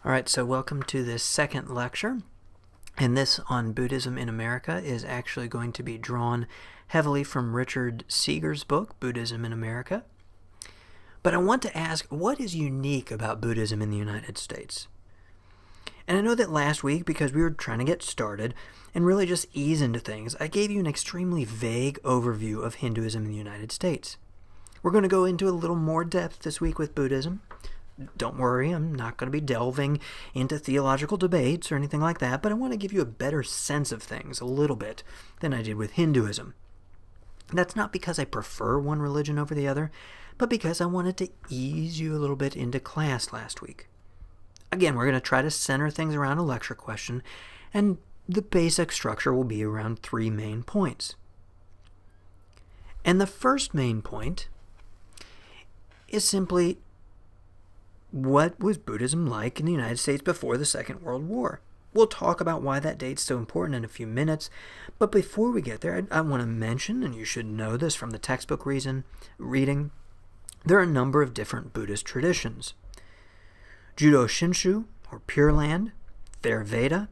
All right, so welcome to this second lecture. And this on Buddhism in America is actually going to be drawn heavily from Richard Seeger's book, Buddhism in America. But I want to ask, what is unique about Buddhism in the United States? And I know that last week, because we were trying to get started and really just ease into things, I gave you an extremely vague overview of Hinduism in the United States. We're going to go into a little more depth this week with Buddhism. Don't worry, I'm not going to be delving into theological debates or anything like that, but I want to give you a better sense of things a little bit than I did with Hinduism. That's not because I prefer one religion over the other, but because I wanted to ease you a little bit into class last week. Again, we're going to try to center things around a lecture question, and the basic structure will be around 3 main points. And the first main point is simply, what was Buddhism like in the United States before the Second World War? We'll talk about why that date's so important in a few minutes, but before we get there, I want to mention, and you should know this from the textbook reading, there are a number of different Buddhist traditions. Judo Shinshu, or Pure Land, Theravada,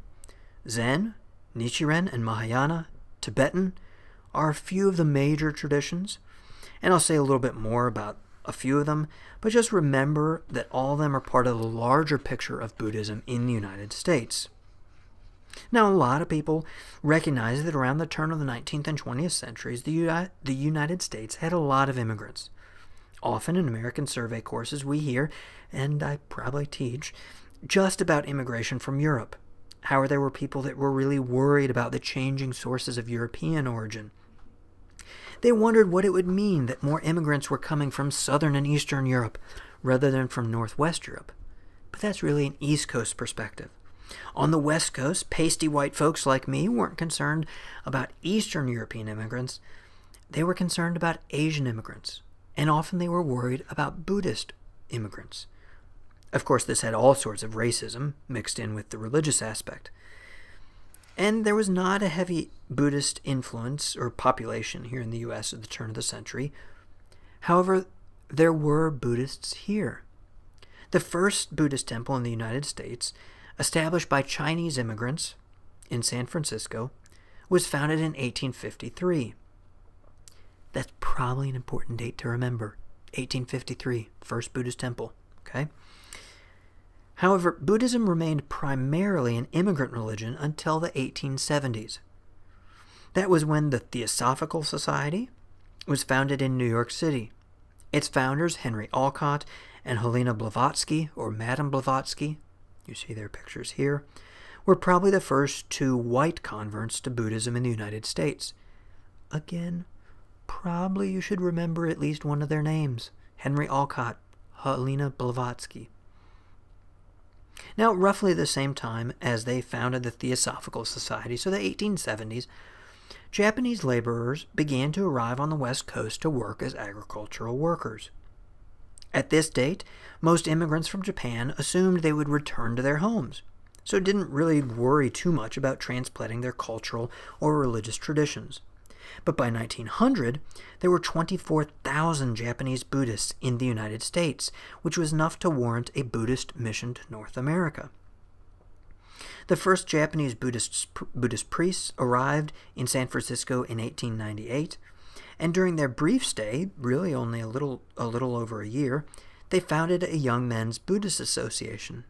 Zen, Nichiren, and Mahayana, Tibetan, are a few of the major traditions, and I'll say a little bit more about a few of them, but just remember that all of them are part of the larger picture of Buddhism in the United States. Now, a lot of people recognize that around the turn of the 19th and 20th centuries, the United States had a lot of immigrants. Often in American survey courses we hear, and I probably teach, just about immigration from Europe. How there were people that were really worried about the changing sources of European origin. They wondered what it would mean that more immigrants were coming from Southern and Eastern Europe rather than from Northwest Europe. But that's really an East Coast perspective. On the West Coast, pasty white folks like me weren't concerned about Eastern European immigrants. They were concerned about Asian immigrants, and often they were worried about Buddhist immigrants. Of course, this had all sorts of racism mixed in with the religious aspect. And there was not a heavy Buddhist influence or population here in the U.S. at the turn of the century. However, there were Buddhists here. The first Buddhist temple in the United States, established by Chinese immigrants in San Francisco, was founded in 1853. That's probably an important date to remember. 1853, first Buddhist temple. Okay? However, Buddhism remained primarily an immigrant religion until the 1870s. That was when the Theosophical Society was founded in New York City. Its founders, Henry Olcott and Helena Blavatsky, or Madame Blavatsky, you see their pictures here, were probably the first 2 white converts to Buddhism in the United States. Again, probably you should remember at least one of their names, Henry Olcott, Helena Blavatsky. Now, roughly the same time as they founded the Theosophical Society, so the 1870s, Japanese laborers began to arrive on the West Coast to work as agricultural workers. At this date, most immigrants from Japan assumed they would return to their homes, so didn't really worry too much about transplanting their cultural or religious traditions. But by 1900, there were 24,000 Japanese Buddhists in the United States, which was enough to warrant a Buddhist mission to North America. The first Japanese Buddhist priests arrived in San Francisco in 1898, and during their brief stay, really only a little over a year, they founded a Young Men's Buddhist Association.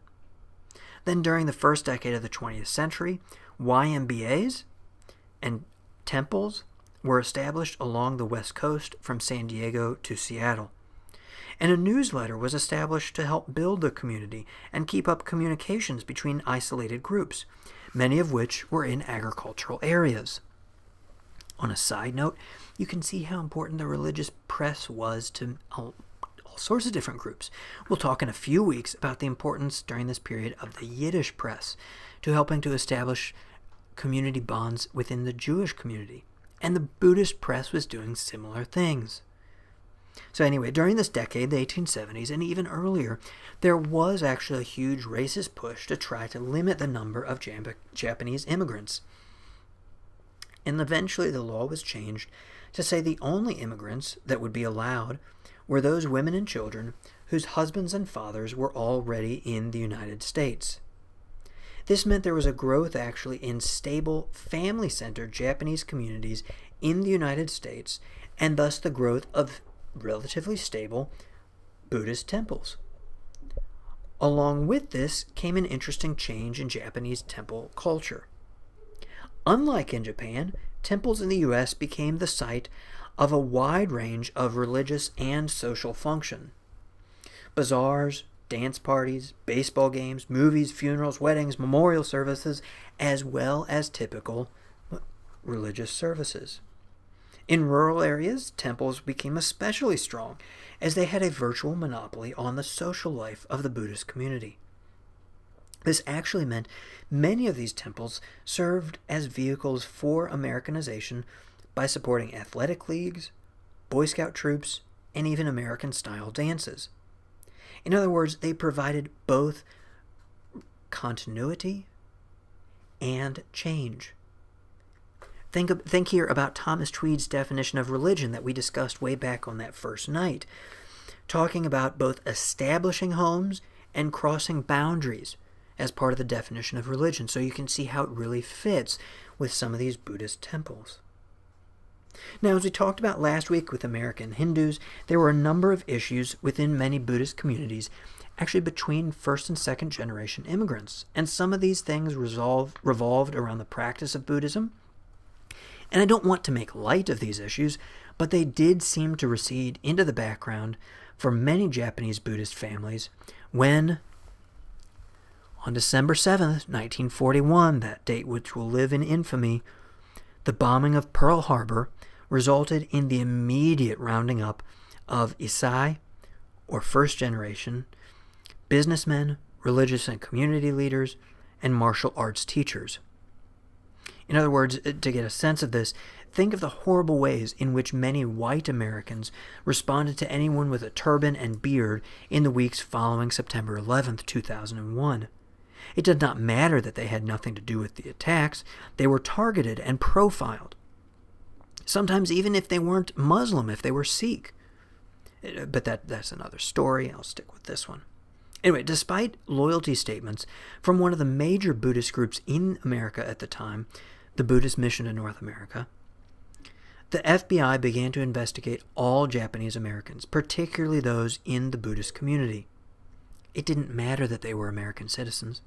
Then during the first decade of the 20th century, YMBAs and temples were established along the West Coast from San Diego to Seattle. And a newsletter was established to help build the community and keep up communications between isolated groups, many of which were in agricultural areas. On a side note, you can see how important the religious press was to all sorts of different groups. We'll talk in a few weeks about the importance during this period of the Yiddish press to helping to establish community bonds within the Jewish community. And the Buddhist press was doing similar things. So anyway, during this decade, the 1870s, and even earlier, there was actually a huge racist push to try to limit the number of Japanese immigrants. And eventually the law was changed to say the only immigrants that would be allowed were those women and children whose husbands and fathers were already in the United States. This meant there was a growth actually in stable, family-centered Japanese communities in the United States, and thus the growth of relatively stable Buddhist temples. Along with this came an interesting change in Japanese temple culture. Unlike in Japan, temples in the U.S. became the site of a wide range of religious and social function. Bazaars, dance parties, baseball games, movies, funerals, weddings, memorial services, as well as typical religious services. In rural areas, temples became especially strong, as they had a virtual monopoly on the social life of the Buddhist community. This actually meant many of these temples served as vehicles for Americanization by supporting athletic leagues, Boy Scout troops, and even American-style dances. In other words, they provided both continuity and change. Think here about Thomas Tweed's definition of religion that we discussed way back on that first night, talking about both establishing homes and crossing boundaries as part of the definition of religion. So you can see how it really fits with some of these Buddhist temples. Now, as we talked about last week with American Hindus, there were a number of issues within many Buddhist communities, actually between first and second generation immigrants. And some of these things revolved around the practice of Buddhism. And I don't want to make light of these issues, but they did seem to recede into the background for many Japanese Buddhist families when, on December 7th, 1941, that date which will live in infamy, the bombing of Pearl Harbor resulted in the immediate rounding up of Issei, or first generation, businessmen, religious and community leaders, and martial arts teachers. In other words, to get a sense of this, think of the horrible ways in which many white Americans responded to anyone with a turban and beard in the weeks following September 11th, 2001. It did not matter that they had nothing to do with the attacks. They were targeted and profiled. Sometimes even if they weren't Muslim, if they were Sikh. But that's another story. I'll stick with this one. Anyway, despite loyalty statements from one of the major Buddhist groups in America at the time, the Buddhist Mission to North America, the FBI began to investigate all Japanese Americans, particularly those in the Buddhist community. It didn't matter that they were American citizens.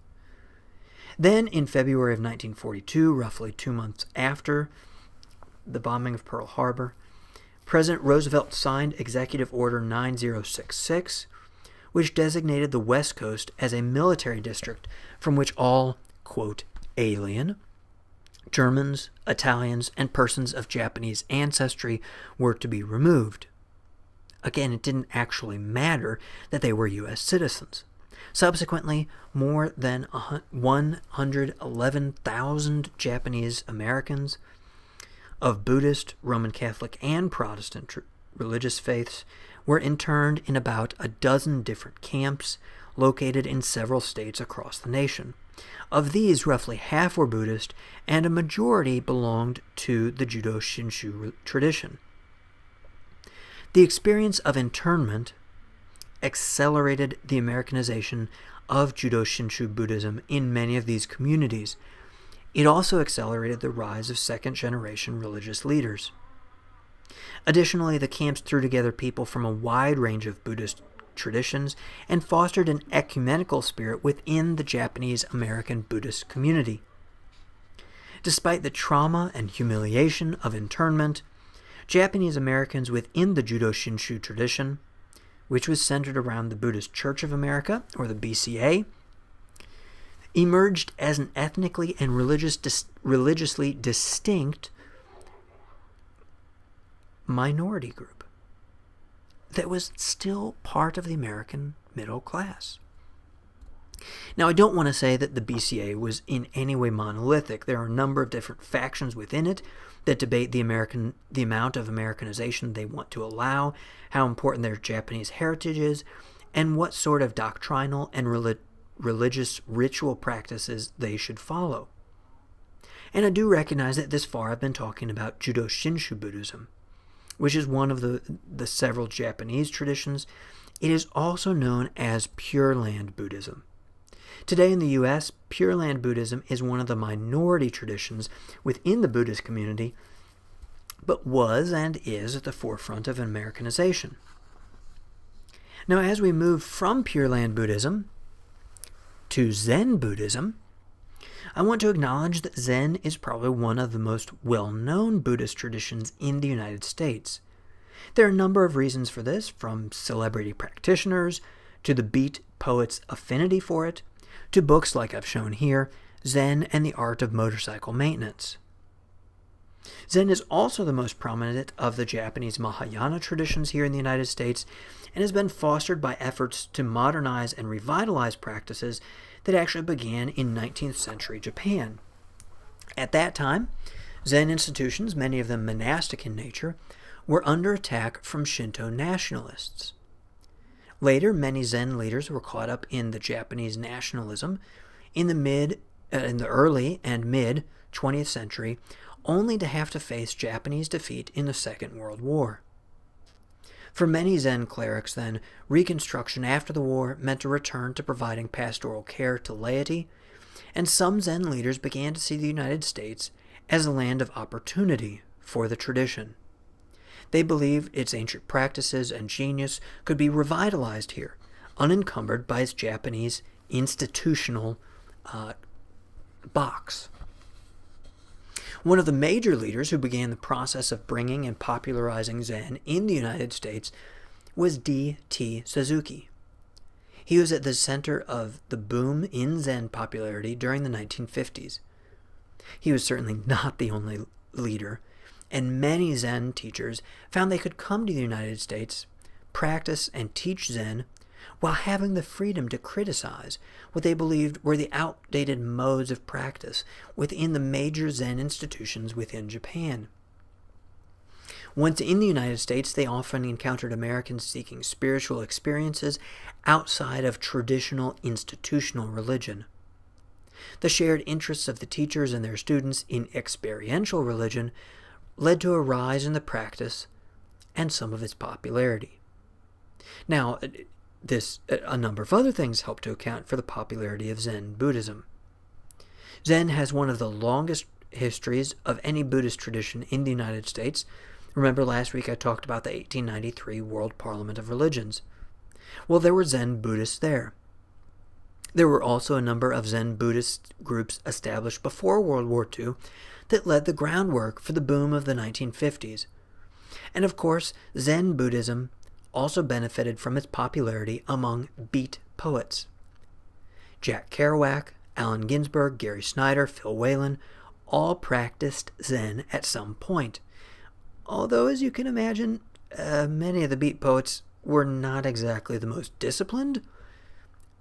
Then, in February of 1942, roughly 2 months after the bombing of Pearl Harbor, President Roosevelt signed Executive Order 9066, which designated the West Coast as a military district from which all, quote, alien, Germans, Italians, and persons of Japanese ancestry were to be removed. Again, it didn't actually matter that they were U.S. citizens. Subsequently, more than 111,000 Japanese Americans of Buddhist, Roman Catholic, and Protestant religious faiths were interned in about a dozen different camps located in several states across the nation. Of these, roughly half were Buddhist, and a majority belonged to the Judo Shinshu tradition. The experience of internment accelerated the Americanization of Judo Shinshu Buddhism in many of these communities. It also accelerated the rise of second-generation religious leaders. Additionally, the camps threw together people from a wide range of Buddhist traditions and fostered an ecumenical spirit within the Japanese American Buddhist community. Despite the trauma and humiliation of internment, Japanese Americans within the Judo Shinshu tradition, which was centered around the Buddhist Church of America, or the BCA, emerged as an ethnically and religiously distinct minority group that was still part of the American middle class. Now, I don't want to say that the BCA was in any way monolithic. There are a number of different factions within it that debate the amount of Americanization they want to allow, how important their Japanese heritage is, and what sort of doctrinal and religious ritual practices they should follow. And I do recognize that this far I've been talking about Judo Shinshu Buddhism, which is one of the several Japanese traditions It is also known as Pure Land Buddhism. Today in the U.S., Pure Land Buddhism is one of the minority traditions within the Buddhist community, but was and is at the forefront of Americanization. Now, as we move from Pure Land Buddhism to Zen Buddhism, I want to acknowledge that Zen is probably one of the most well-known Buddhist traditions in the United States. There are a number of reasons for this, from celebrity practitioners to the beat poets' affinity for it, to books like I've shown here, Zen and the Art of Motorcycle Maintenance. Zen is also the most prominent of the Japanese Mahayana traditions here in the United States and has been fostered by efforts to modernize and revitalize practices that actually began in 19th century Japan. At that time, Zen institutions, many of them monastic in nature, were under attack from Shinto nationalists. Later, many Zen leaders were caught up in the Japanese nationalism in the early and mid 20th century, only to have to face Japanese defeat in the Second World War. For many Zen clerics, then, reconstruction after the war meant a return to providing pastoral care to laity, and some Zen leaders began to see the United States as a land of opportunity for the tradition. They believed its ancient practices and genius could be revitalized here, unencumbered by its Japanese institutional box. One of the major leaders who began the process of bringing and popularizing Zen in the United States was D.T. Suzuki. He was at the center of the boom in Zen popularity during the 1950s. He was certainly not the only leader, and many Zen teachers found they could come to the United States, practice and teach Zen, while having the freedom to criticize what they believed were the outdated modes of practice within the major Zen institutions within Japan. Once in the United States, they often encountered Americans seeking spiritual experiences outside of traditional institutional religion. The shared interests of the teachers and their students in experiential religion led to a rise in the practice and some of its popularity. Now, a number of other things help to account for the popularity of Zen Buddhism. Zen has one of the longest histories of any Buddhist tradition in the United States. Remember last week I talked about the 1893 World Parliament of Religions. Well, there were Zen Buddhists there. There were also a number of Zen Buddhist groups established before World War II that led the groundwork for the boom of the 1950s. And of course, Zen Buddhism also benefited from its popularity among beat poets. Jack Kerouac, Allen Ginsberg, Gary Snyder, Phil Whalen all practiced Zen at some point. Although, as you can imagine, many of the beat poets were not exactly the most disciplined,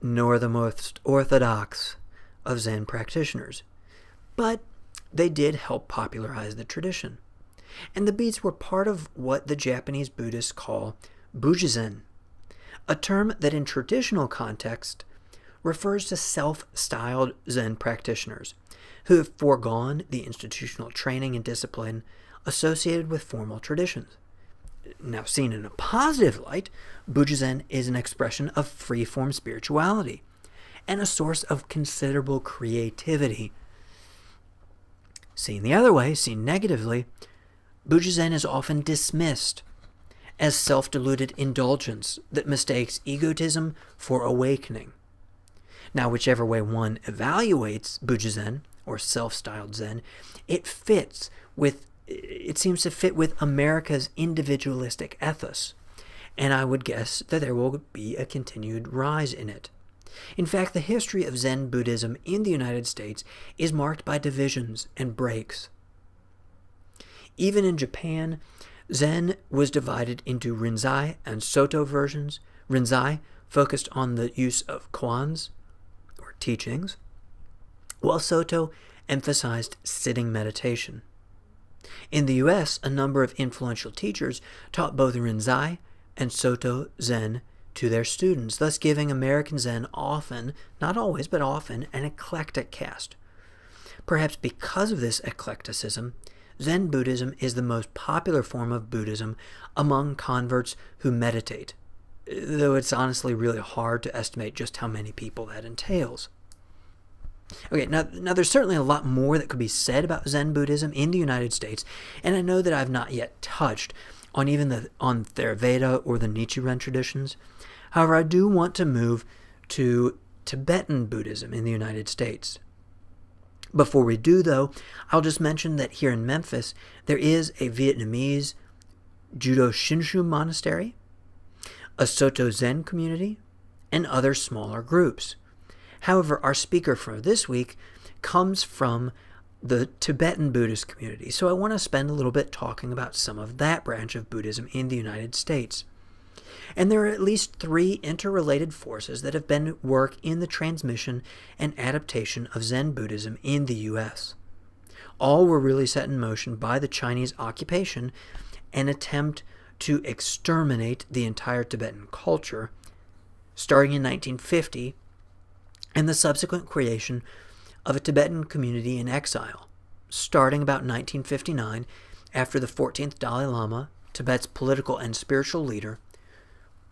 nor the most orthodox of Zen practitioners. But they did help popularize the tradition. And the beats were part of what the Japanese Buddhists call Buddhism, a term that in traditional context refers to self-styled Zen practitioners who have foregone the institutional training and discipline associated with formal traditions. Now, seen in a positive light, Buddhism is an expression of free-form spirituality and a source of considerable creativity. Seen the other way, seen negatively, Buddhism is often dismissed as self-deluded indulgence that mistakes egotism for awakening. Now, whichever way one evaluates Buddhism or self-styled Zen, it seems to fit with America's individualistic ethos, and I would guess that there will be a continued rise in it. In fact, the history of Zen Buddhism in the United States is marked by divisions and breaks. Even in Japan, Zen was divided into Rinzai and Soto versions. Rinzai focused on the use of koans, or teachings, while Soto emphasized sitting meditation. In the U.S., a number of influential teachers taught both Rinzai and Soto Zen to their students, thus giving American Zen often, not always, but often, an eclectic cast. Perhaps because of this eclecticism, Zen Buddhism is the most popular form of Buddhism among converts who meditate, though it's honestly really hard to estimate just how many people that entails. Okay, now there's certainly a lot more that could be said about Zen Buddhism in the United States, and I know that I've not yet touched on on Theravada or the Nichiren traditions. However, I do want to move to Tibetan Buddhism in the United States. Before we do, though, I'll just mention that here in Memphis, there is a Vietnamese Judo Shinshu monastery, a Soto Zen community, and other smaller groups. However, our speaker for this week comes from the Tibetan Buddhist community, so I want to spend a little bit talking about some of that branch of Buddhism in the United States. And there are at least 3 interrelated forces that have been at work in the transmission and adaptation of Zen Buddhism in the U.S. All were really set in motion by the Chinese occupation and attempt to exterminate the entire Tibetan culture, starting in 1950, and the subsequent creation of a Tibetan community in exile, starting about 1959 after the 14th Dalai Lama, Tibet's political and spiritual leader,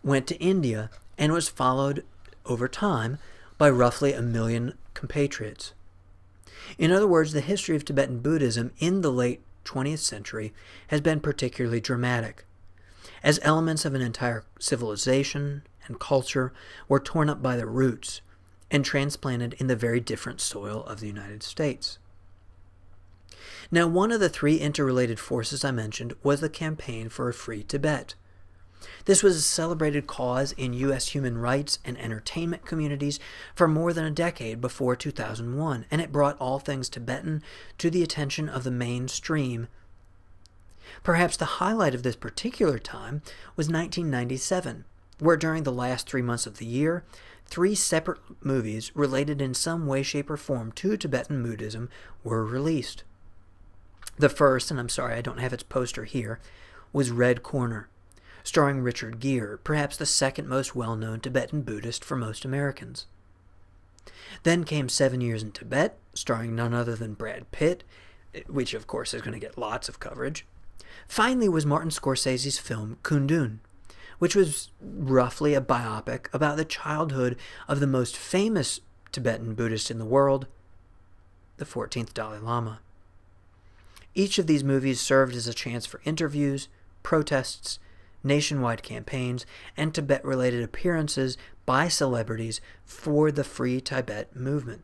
went to India and was followed over time by roughly 1 million compatriots. In other words, the history of Tibetan Buddhism in the late 20th century has been particularly dramatic, as elements of an entire civilization and culture were torn up by their roots and transplanted in the very different soil of the United States. Now, one of the 3 interrelated forces I mentioned was the campaign for a free Tibet. This was a celebrated cause in U.S. human rights and entertainment communities for more than a decade before 2001, and it brought all things Tibetan to the attention of the mainstream. Perhaps the highlight of this particular time was 1997, where during the last 3 months of the year, 3 separate movies related in some way, shape, or form to Tibetan Buddhism were released. The first, and I'm sorry I don't have its poster here, was Red Corner, starring Richard Gere, perhaps the second most well-known Tibetan Buddhist for most Americans. Then came 7 Years in Tibet, starring none other than Brad Pitt, which of course is going to get lots of coverage. Finally was Martin Scorsese's film Kundun, which was roughly a biopic about the childhood of the most famous Tibetan Buddhist in the world, the 14th Dalai Lama. Each of these movies served as a chance for interviews, protests, nationwide campaigns, and Tibet-related appearances by celebrities for the Free Tibet movement.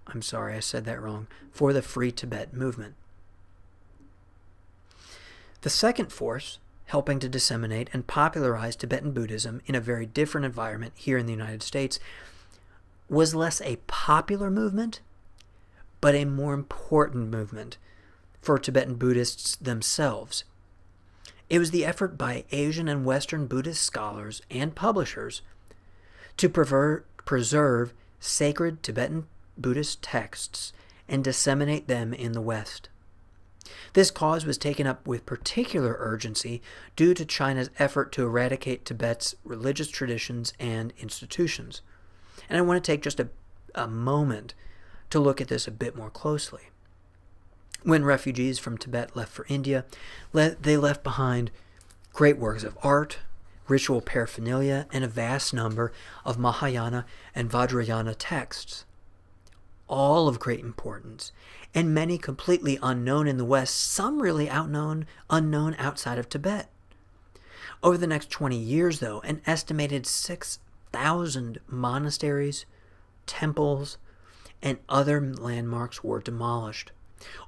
I'm sorry, I said that wrong. For the Free Tibet movement. The second force, helping to disseminate and popularize Tibetan Buddhism in a very different environment here in the United States, was less a popular movement, but a more important movement for Tibetan Buddhists themselves. It was the effort by Asian and Western Buddhist scholars and publishers to preserve sacred Tibetan Buddhist texts and disseminate them in the West. This cause was taken up with particular urgency due to China's effort to eradicate Tibet's religious traditions and institutions. And I want to take just a moment to look at this a bit more closely. When refugees from Tibet left for India, they left behind great works of art, ritual paraphernalia, and a vast number of Mahayana and Vajrayana texts, all of great importance, and many completely unknown in the West, some really unknown outside of Tibet. Over the next 20 years, though, an estimated 6,000 monasteries, temples, and other landmarks were demolished.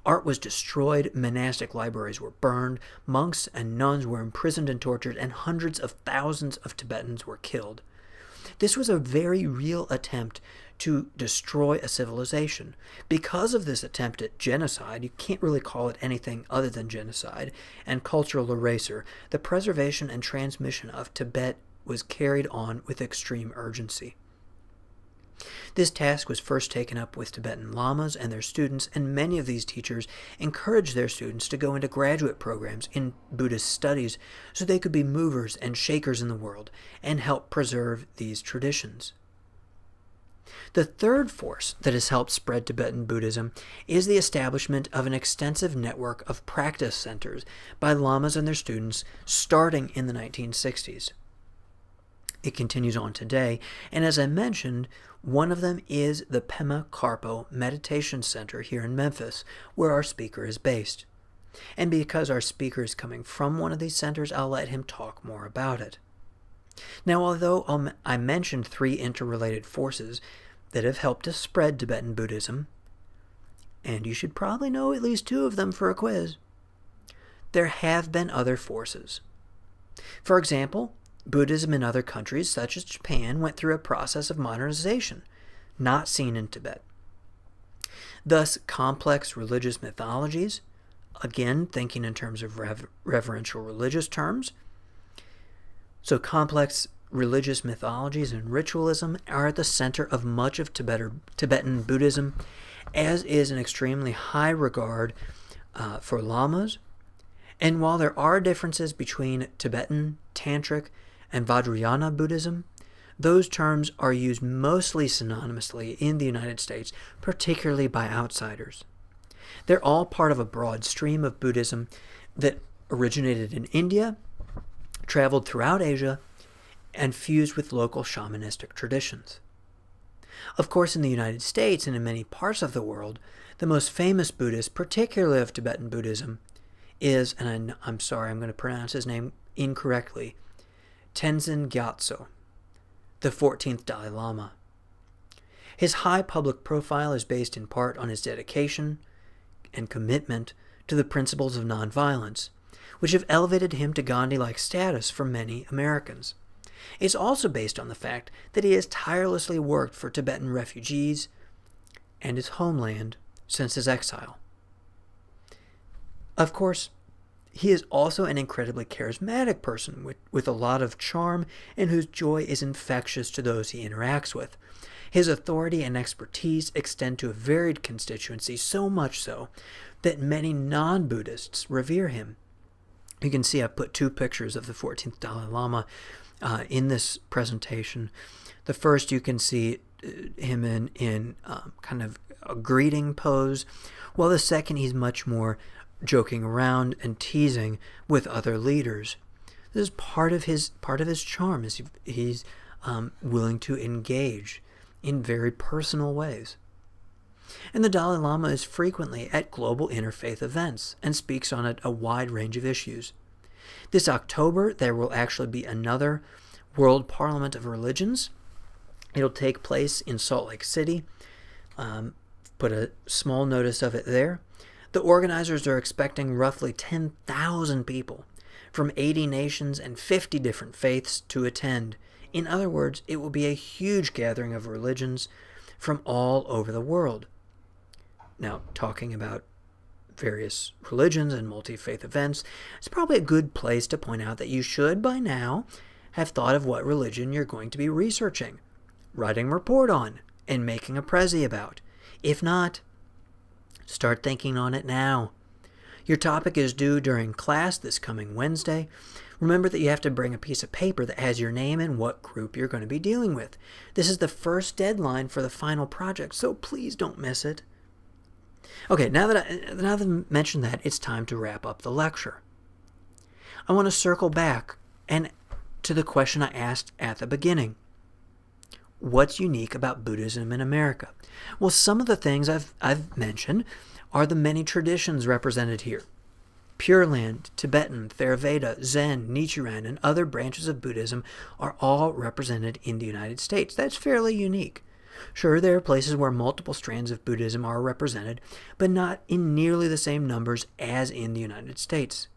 Art was destroyed, monastic libraries were burned, monks and nuns were imprisoned and tortured, and hundreds of thousands of Tibetans were killed. This was a very real attempt to destroy a civilization. Because of this attempt at genocide, you can't really call it anything other than genocide, and cultural erasure, the preservation and transmission of Tibet was carried on with extreme urgency. This task was first taken up with Tibetan lamas and their students, and many of these teachers encouraged their students to go into graduate programs in Buddhist studies so they could be movers and shakers in the world and help preserve these traditions. The third force that has helped spread Tibetan Buddhism is the establishment of an extensive network of practice centers by lamas and their students starting in the 1960s. It continues on today, and as I mentioned, one of them is the Pema Karpo Meditation Center here in Memphis, where our speaker is based. And because our speaker is coming from one of these centers, I'll let him talk more about it. Now, although I mentioned 3 interrelated forces that have helped to spread Tibetan Buddhism, and you should probably know at least 2 of them for a quiz, there have been other forces. For example, Buddhism in other countries, such as Japan, went through a process of modernization, not seen in Tibet. Thus, complex religious mythologies, again, thinking in terms of reverential religious terms, so complex religious mythologies and ritualism are at the center of much of Tibetan Buddhism, as is an extremely high regard for lamas. And while there are differences between Tibetan, Tantric, and Vajrayana Buddhism, those terms are used mostly synonymously in the United States, particularly by outsiders. They're all part of a broad stream of Buddhism that originated in India, traveled throughout Asia, and fused with local shamanistic traditions. Of course, in the United States and in many parts of the world, the most famous Buddhist, particularly of Tibetan Buddhism, is, and I'm sorry, I'm going to pronounce his name incorrectly, Tenzin Gyatso, the 14th Dalai Lama. His high public profile is based in part on his dedication and commitment to the principles of nonviolence, which have elevated him to Gandhi-like status for many Americans. It's also based on the fact that he has tirelessly worked for Tibetan refugees and his homeland since his exile. Of course, he is also an incredibly charismatic person with a lot of charm and whose joy is infectious to those he interacts with. His authority and expertise extend to a varied constituency, so much so that many non-Buddhists revere him. You can see I've put 2 pictures of the 14th Dalai Lama in this presentation. The first, you can see him in kind of a greeting pose, while the second, he's much more joking around and teasing with other leaders. This is part of his charm, is he's willing to engage in very personal ways. And the Dalai Lama is frequently at global interfaith events and speaks on a wide range of issues. This October, there will actually be another World Parliament of Religions. It'll take place in Salt Lake City. Put a small notice of it there. The organizers are expecting roughly 10,000 people from 80 nations and 50 different faiths to attend. In other words, it will be a huge gathering of religions from all over the world. Now, talking about various religions and multi-faith events, it's probably a good place to point out that you should, by now, have thought of what religion you're going to be researching, writing a report on, and making a prezi about. If not, start thinking on it now. Your topic is due during class this coming Wednesday. Remember that you have to bring a piece of paper that has your name and what group you're going to be dealing with. This is the first deadline for the final project, so please don't miss it. Okay, now that I've mentioned that, it's time to wrap up the lecture. I want to circle back and to the question I asked at the beginning. What's unique about Buddhism in America? Well, some of the things I've mentioned are the many traditions represented here. Pure Land, Tibetan, Theravada, Zen, Nichiren, and other branches of Buddhism are all represented in the United States. That's fairly unique. Sure, there are places where multiple strands of Buddhism are represented, but not in nearly the same numbers as in the United States.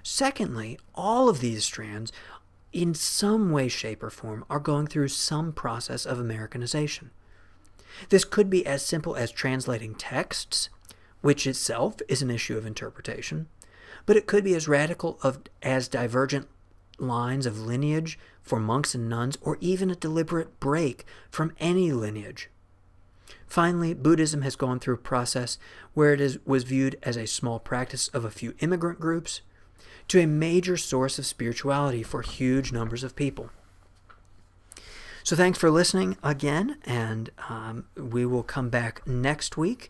Secondly, all of these strands, in some way, shape, or form, are going through some process of Americanization. This could be as simple as translating texts, which itself is an issue of interpretation, but it could be as radical as divergent lines of lineage for monks and nuns, or even a deliberate break from any lineage. Finally, Buddhism has gone through a process where it was viewed as a small practice of a few immigrant groups to a major source of spirituality for huge numbers of people. So thanks for listening again, and we will come back next week